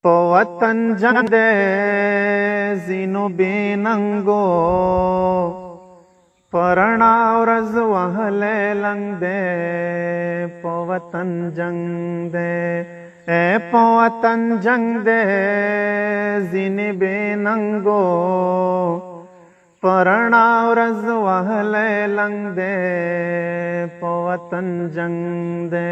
په وطن جنگ دے زینو بیننګو پرنا ورځ وهله لنګ دے په وطن جنگ دے په وطن جنگ دے زینې بیننګو پرنا ورځ وهله لنګ دے په وطن جنگ دے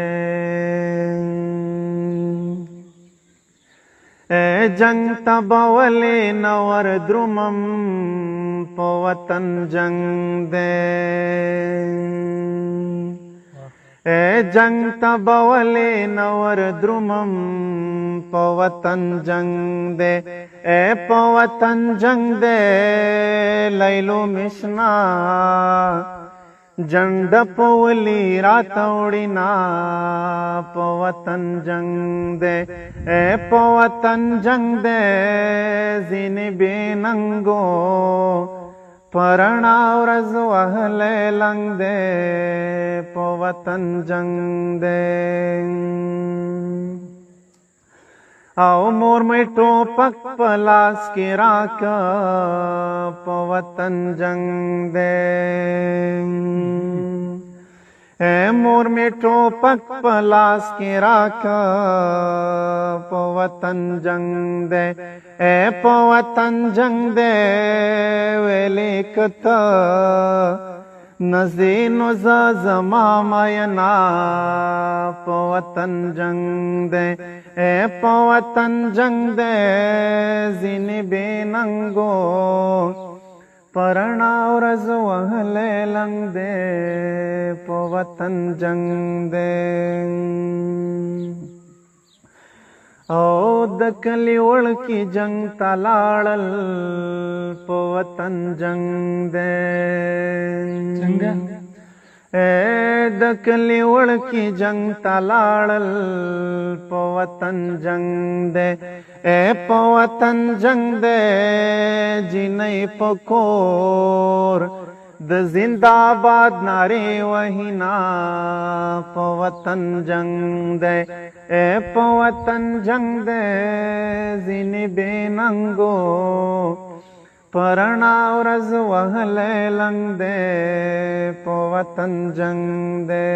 जंग तबवले नवर द्रुमम po वतन जंग दे जंग तबवले नवर द्रुमम po वतन जंग दे po वतन जंग दे लैलो मिशना जंड पोवली रातौड़ीना po वतन जंग दे po वतन जंग दे ज़िने बेनंगो परणा ورځ وهله لنګ दे po वतन जंग दे او مور مې ټوپک پلاس کې راکا po वतन जंग दे मोर में टोपक पलास के राखा po वतन जंग दे po वतन जंग दे वेले कता नज़ीनो ज़मा मायना po वतन जंग दे po वतन जंग दे ज़िने बेनंगो परणा ورځ وهله لنګ دے po वतन जंग दे او د کلی وړکی جنگ تلاړل po वतन जंग दे څنګه د کلی وړکی جنگ تلاړل po वतन जंग दे po वतन जंग दे जिनई पकोर द जिंदाबाद नारे वहीना po वतन जंग दे po वतन जंग दे ज़िने बेनंगो परणा ورځ وهله لنګ दे po वतन जंग दे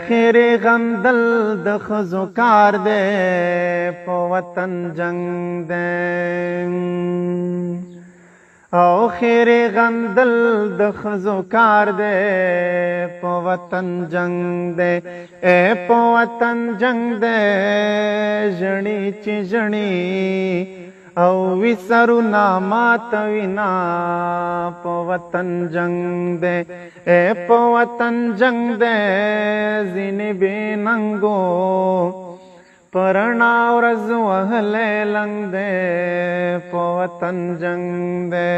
خیرے غمدل د خزو کار دے po वतन जंग दे او خیرے غمدل د خزو کار دے po वतन जंग दे po वतन जंग दे जणी ची जणी او विसरु नामात विना po वतन जंग दे po वतन जंग दे ज़िने बेनंगो परणा ورځ وهله لنګ दे po वतन जंग दे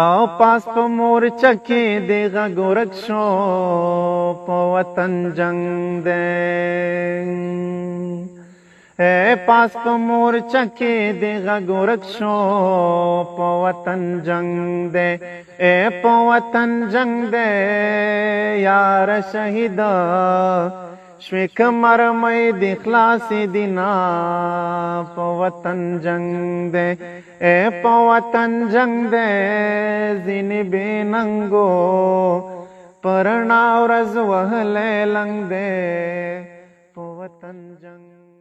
او पास په مورچه کې دیغه ګورک شو po वतन जंग दे पास په مورچه کې دیغه ګورک شو po वतन जंग दे po वतन जंग दे यार شهید شوی کمر مې د اخلاص دینا po वतन जंग दे po वतन जंग दे ज़िने बेनंगो परणा ورځ وهله لنګ दे po वतन जंग